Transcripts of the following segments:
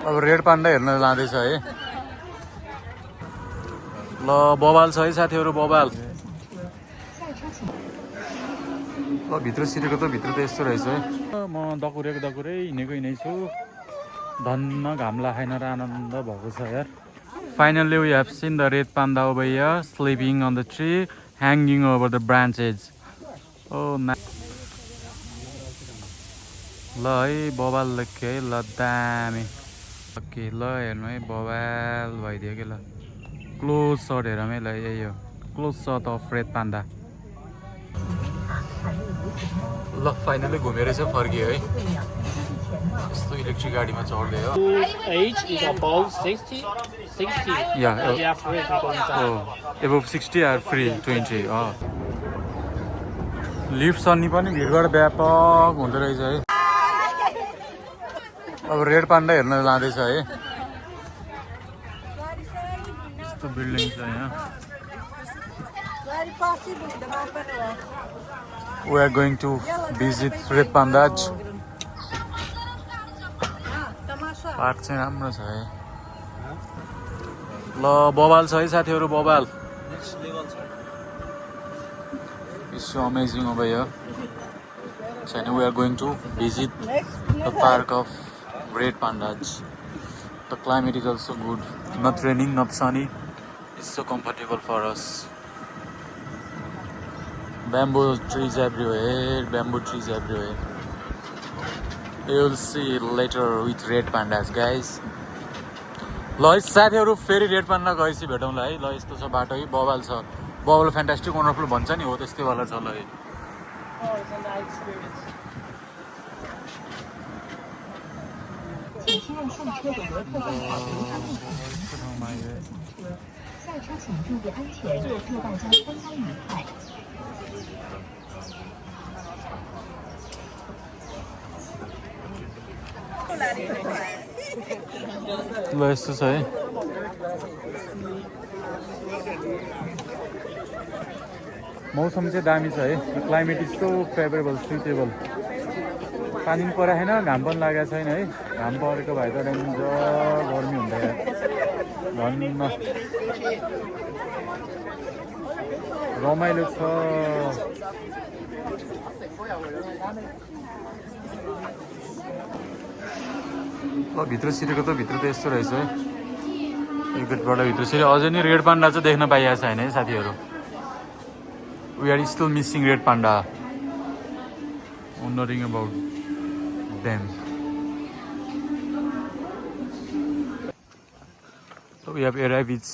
अब red panda हेर्न लाँदैछ है। ल बबाल छ है साथीहरू, बबाल। ल भित्र सिरेको त भित्र त यस्तो रहेछ है। म दकुरै हिँडेकै छु। धन्न घाम लाखेन र आनन्द भएको छ यार। Finally we have seen the red panda over here sleeping on the tree, hanging over the branches. Oh nice. ल है बबाल देख्यो है, ल दामी। ओके ल हेर्नु है, बबाल भइदियो कि ल। क्लोज सट हेरौँ है ल, यही हो close shot of red panda. ल फाइनली घुमेर चाहिँ फर्कियो है। यस्तो इलेक्ट्रिक गाडीमा चढ्दै हो। Age is above 60. Yeah. They are free to go inside. Oh, above 60 are free 20. Lift चढ्ने पनि भिडबाट व्यापक हुँदो रहेछ है। अब रेड पान्डा हेर्न लाँदैछ है। यस्तो बिल्डिङ छ यहाँ। We are going to visit Red Pandas. Park चाहिँ राम्रो छ है। ल बबाल छ है साथीहरू, बबाल। It's so amazing over here. So now we are going to visit the park of Red Pandas. The climate is also good. Not raining, not sunny. It's so comfortable for us. Bamboo trees everywhere. Bamboo trees everywhere. You will see later with red pandas, guys. ल साथीहरू फेरि red panda गएपछि भेटौँला है। ल यस्तो छ बाटो है, बबाल छ। बबाल फ्यान्टास्टिक वन्डरफुल भन्छ नि, हो त्यस्तै वाला छ ल है। ल यस्तो छ है। मौसम चाहिँ दामी छ है। Climate is so favourable, suitable. पानी पनि परेको छैन, घाम पनि लागेको छैन है। घाम परेको भए त डेन्जर गर्मी हुँदा धन्न रमाइलो छ। ल भित्र सिरेको त भित्र त यस्तो रहेछ है। एक गेटबाट भित्र सिरे अझै नि रेड पान्डा चाहिँ देख्न पाइएको छैन है साथीहरू। We are still missing red panda. Wondering about them. So we have arrived. It's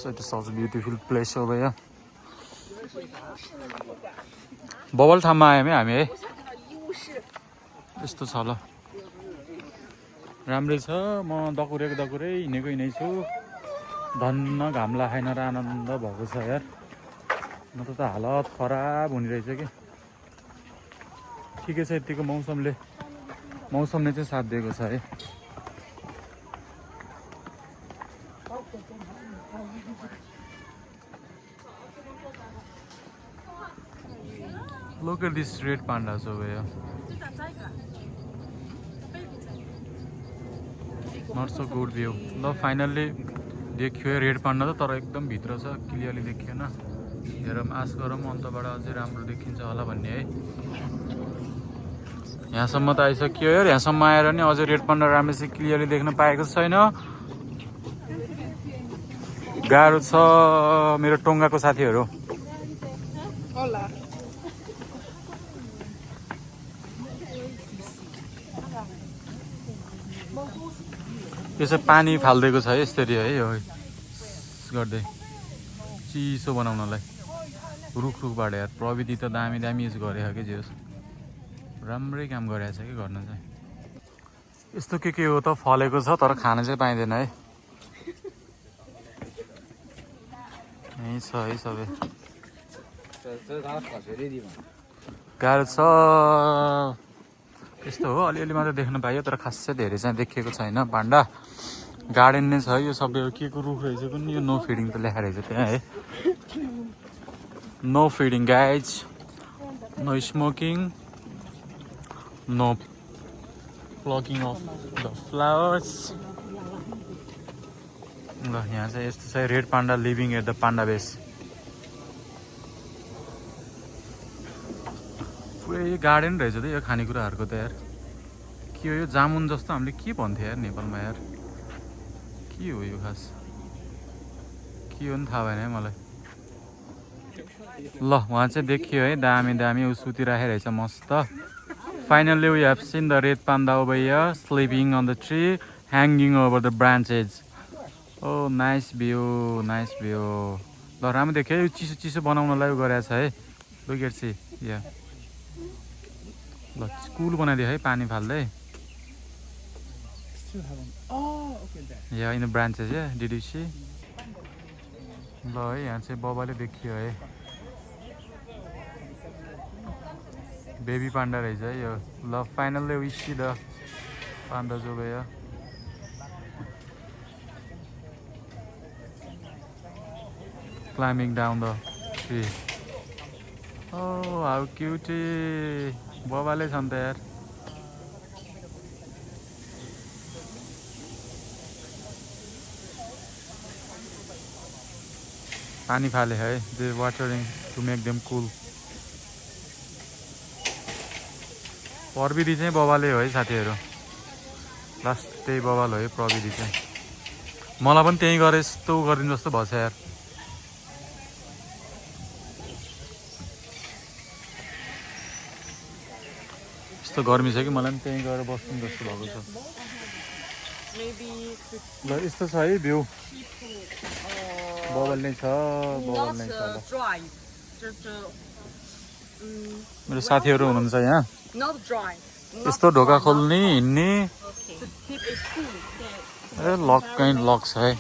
such a beautiful place over here. Bubble ठाउँमा आयौँ है हामी है। यस्तो छ ल, राम्रै छ। म दकुरै हिँडेकै छु। धन्न घाम लाखेन र आनन्द भएको छ यार। म त हालत खराब हुने रहेछ कि। ठिकै छ, यतिको मौसमले चाहिँ साथ दिएको छ है। Look at these red pandas over here. Not so good view. ल फाइनल्ली देखियो रेड पान्डा त, तर एकदम भित्र छ, क्लियरली देखिएन। हेरौँ, आश गरौँ अन्तबाट अझै राम्रो देखिन्छ होला भन्ने है। यहाँसम्म त आइसक्यो यार। यहाँसम्म आएर नि अझै रेड पान्डा राम्रोसँग क्लियरली देख्न पाएको छैन। गाह्रो छ मेरो टोङ्गाको साथीहरू। यो चाहिँ पानी फालिदिएको छ है यसरी है, यो गर्दै चिसो बनाउनलाई रुखबाट यार। प्रविधि त दामी युज गरेको कि जे होस्, राम्रै काम गरेको छ कि गर्न चाहिँ। यस्तो के हो त फलेको छ, तर खान चाहिँ पाइँदैन है। यही छ है सबै। गाह्रो छ। यस्तो हो, अलिअलि मात्रै देख्न पाइयो, तर खासै धेरै चाहिँ देखिएको छैन। पान्डा गार्डन नै छ यो सबै। के को रुख रहेछ कुन, यो नो फिडिङ त लेखा रहेछ त्यहाँ है। No feeding guys, no smoking, no plucking of the flowers. ल यहाँ चाहिँ यस्तो छ red panda living at the panda base. पुरै गार्डन रहेछ त यो खानेकुराहरूको त यार। के हो यो जामुन जस्तो हामीले के भन्थ्यो यार नेपालमा यार, के हो यो खास, के हो नि थाहा भएन है मलाई। ल वहाँ चाहिँ देखियो है दामी दामी ऊ सुतिराखेको रहेछ मस्त। Finally we have seen the red panda over here sleeping on the tree hanging over the branches. Oh nice view nice view. ल राम्रो देख्यो यो चिसो चिसो बनाउनलाई उ गरेको छ है। Look at see yeah. ल कुल बनाइदियो है पानी फाल्दै। Yeah in the branches yeah did you see. ल है यहाँ चाहिँ बबाले देखियो है बेबी पान्डा रहेछ है यो। ल finally we see the panda जो भयो climbing down the tree. Oh how cute बबाले छन् त यार। पानी फाले है they watering to make them cool. प्रविधि चाहिँ बबाले हो है साथीहरू, लास्ट त्यही बबाल हो है प्रविधि चाहिँ। मलाई पनि त्यही गरे यस्तो गरिदिनु जस्तो भएछ यार। यस्तो गर्मी छ कि मलाई पनि त्यहीँ गएर बस्नु जस्तो भएको छ। ल यस्तो छ है भ्यू, बबल नै छ बबल नै छ। मेरो साथीहरू हुनुहुन्छ यहाँ, यस्तो ढोका खोल्ने हिँड्ने ए लक काइन्ड लक छ है।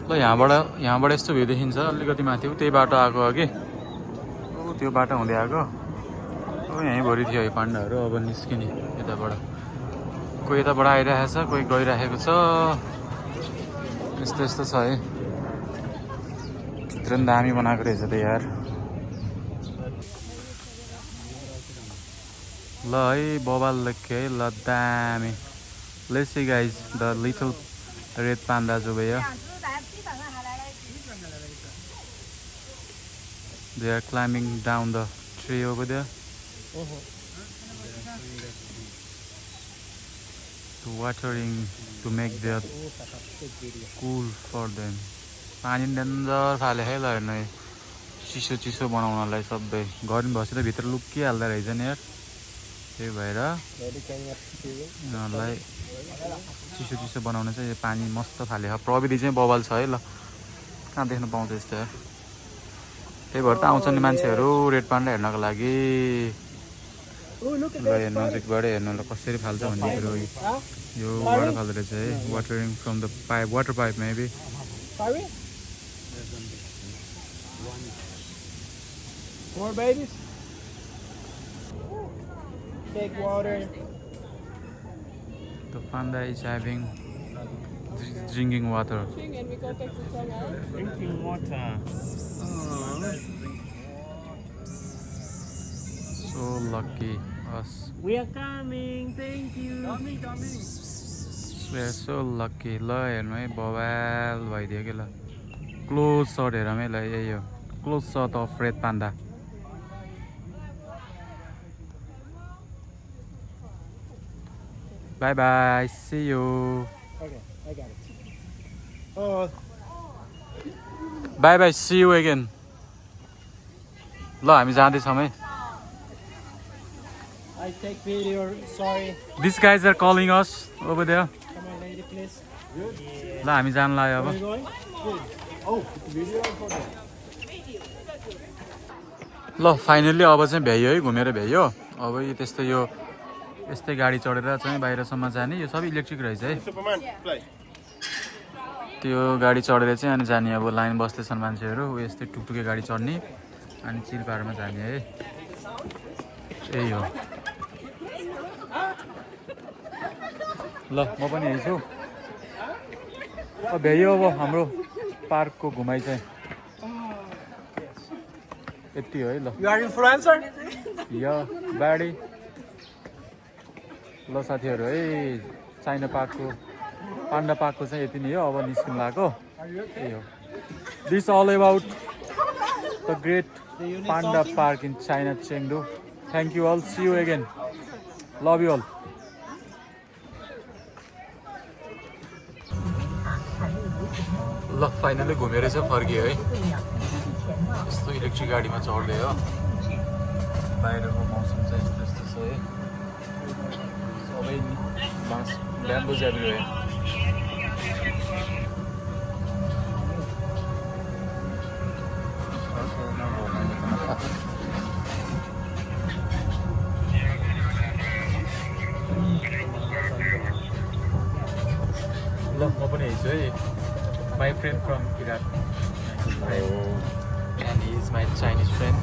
ल यहाँबाट यस्तो भ्यू देखिन्छ अलिकति माथि त्यही बाटो आएको हो कि त्यो बाटो हुँदै आएको। यहीँभरि थियो है पाण्डाहरू। अब निस्किने यताबाट, कोही यताबाट आइरहेको छ कोही गइरहेको छ। यस्तो यस्तो छ है। भित्र पनि दामी बनाएको रहेछ त यार। ल है बबाल देख्यो है। ल दामी। Let's see guys the little red panda जो भयो। They are climbing down the tree over there. To watering to make the cool for them. पानी डेन्जर फाले है ल हेर्नु है, चिसो चिसो बनाउनलाई सबै गर्मी भएपछि त भित्र लुकिहाल्दो रहेछ नि यार। त्यही भएर यिनीहरूलाई चिसो चिसो बनाउन चाहिँ यो पानी मस्त फाले। प्रविधि चाहिँ बबाल छ है। ल कहाँ देख्न पाउँछ यस्तो यार। त्यही भएर त आउँछन् नि मान्छेहरू रेड पान्डा हेर्नको लागि। ल यहाँ नजिकबाट हेर्नु ल कसरी फाल्छ भन्ने कुरो यो बाट फाल्दो रहेछ है। Watering from the pipe, water pipe maybe. More babies? Take water. The panda is having drinking water. Drinking water. So lucky us. We are coming. Thank you. Coming. We are so lucky. ल हेर्नु है बवाल भइदियो कि ल। Close सट हेरौँ है ल यही हो close shot of red panda. Bye bye see you. Okay, I got it. Oh. Bye bye see you again. ल हामी जाँदैछौँ है। I take video. Sorry. These guys are calling us over there. Come on, lady, please. ल हामी जान लाग्यो अब। Where are you going? Good. Oh, video photo. ल फाइनल्ली अब चाहिँ भ्याइयो है, घुमेर भ्याइयो। अब यो त्यस्तो यो यस्तै गाडी चढेर चाहिँ बाहिरसम्म जाने। यो सबै इलेक्ट्रिक रहेछ है। त्यो गाडी चढेर चाहिँ अनि जाने। अब लाइन बस्दैछन् मान्छेहरू यस्तै टुकटुके गाडी चढ्ने अनि चिलपाहाडमा जाने है। यही हो। ल म पनि यही छु। भ्याइयो अब हाम्रो पार्कको घुमाइ चाहिँ। यति हो है ल You are influencer? यो बाडी ल साथीहरू है चाइना पार्कको पान्डा पार्कको चाहिँ यति नै हो अब निस्किनु लाग्यो त्यही हो this all about the great panda park in China Chengdu thank you all see you again love you all ल फाइनली घुमेर चाहिँ फर्कियो है यस्तो इलेक्ट्रिक गाडीमा चढ्दै हो बाहिरको मौसम चाहिँ यस्तो यस्तो छ है सबै बाँस ब्याम्बो ज्याबिरो है ल म पनि हेर्छु है my friend from Iraq and he is my Chinese friend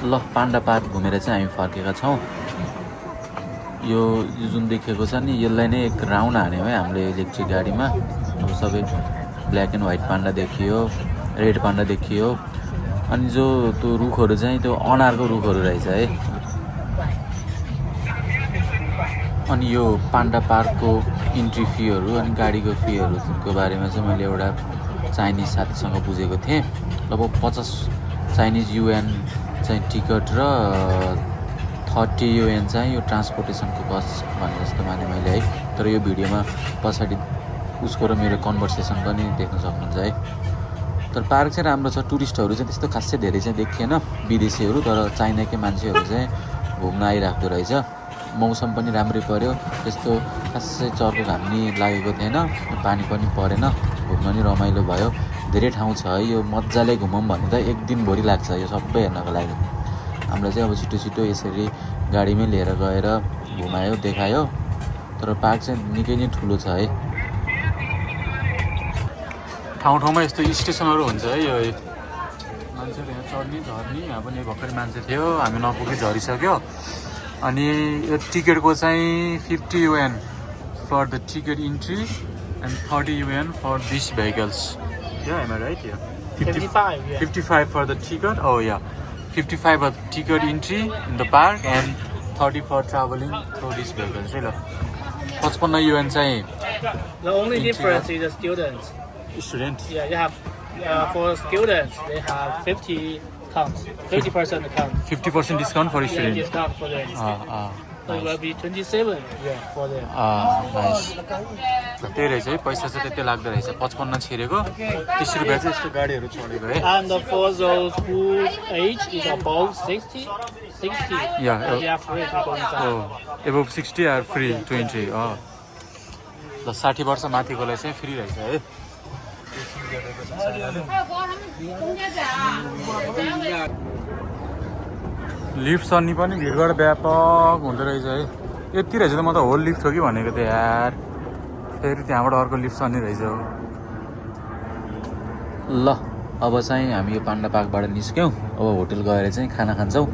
ल पान्डा पार्क घुमेर चाहिँ हामी फर्केका छौँ यो जुन देखेको छ नि यसलाई नै एक राउन्ड हान्यो है हामीले इलेक्ट्रिक गाडीमा अब सबै ब्ल्याक एन्ड व्हाइट पान्डा देखियो रेड पान्डा देखियो अनि जो त्यो रुखहरू चाहिँ त्यो अनारको रुखहरू रहेछ है अनि यो पान्डा पार्कको इन्ट्री फीहरू अनि गाडीको फीहरूको बारेमा चाहिँ मैले एउटा चाइनिज साथीसँग बुझेको थिएँ लगभग 50 चाइनिज युएन चाहिँ टिकट र 30 युएन चाहिँ यो ट्रान्सपोर्टेसनको कस्ट भने जस्तो माने मैले है तर यो भिडियोमा पछाडि उसको र मेरो कन्भर्सेसन पनि देख्न सक्नुहुन्छ है तर पार्क चाहिँ राम्रो छ टुरिस्टहरू चाहिँ त्यस्तो खासै धेरै चाहिँ देखिएन विदेशीहरू तर चाइनाकै मान्छेहरू चाहिँ घुम्न आइरहेको रहेछ मौसम पनि राम्रै पर्यो त्यस्तो खासै चर्को घाम नि लागेको थिएन पानी पनि परेन घुम्न नि रमाइलो भयो धेरै ठाउँ छ है यो मजाले घुमौँ भने त एक दिनभरि लाग्छ यो सबै हेर्नको लागि हामीलाई चाहिँ अब छिटो छिटो यसरी गाडीमै लिएर गएर घुमायो देखायो तर पार्क चाहिँ निकै नै ठुलो छ है ठाउँ ठाउँमा यस्तो स्टेसनहरू हुन्छ है यो मान्छेहरू यहाँ चढ्ने झर्ने यहाँ पनि भर्खरै मान्छे थियो हामी नपुगी झरिसक्यो अनि यो टिकटको चाहिँ 50 yuan for the ticket entry and 30 yuan for this vehicles Yeah, am I right? Yeah. 55, yeah. 55 for the ticket. Oh yeah. 55 for ticket entry in the park and 30 for traveling through these vehicles. Right? 55 yuan चाहिँ The only difference is the students. Student. Yeah, you have for students they have 50 counts, 50% count. 50% discount for Yeah, student. discount for them. So it will be 27 for them. Nice त्यही रहेछ है पैसा चाहिँ त्यति लाग्दो रहेछ 55 छिरेको 30 रुपियाँ चाहिँ यस्तो गाडीहरू चढेको है And for those whose age is above 60, Yeah, they are free to go inside. above 60 are free to entry. ल 60 वर्ष माथिकोलाई चाहिँ फ्री रहेछ है लिफ्ट चढ्ने पनि भिडबाट व्यापक हुँदो रहेछ है यति रहेछ त म त होल लिफ्ट हो कि भनेको थिएँ यार फेरि त्यहाँबाट अर्को लिफ्ट चढ्ने रहेछ ल अब चाहिँ हामी यो पान्डा पार्कबाट निस्क्यौँ अब होटल गएर चाहिँ खाना खान्छौँ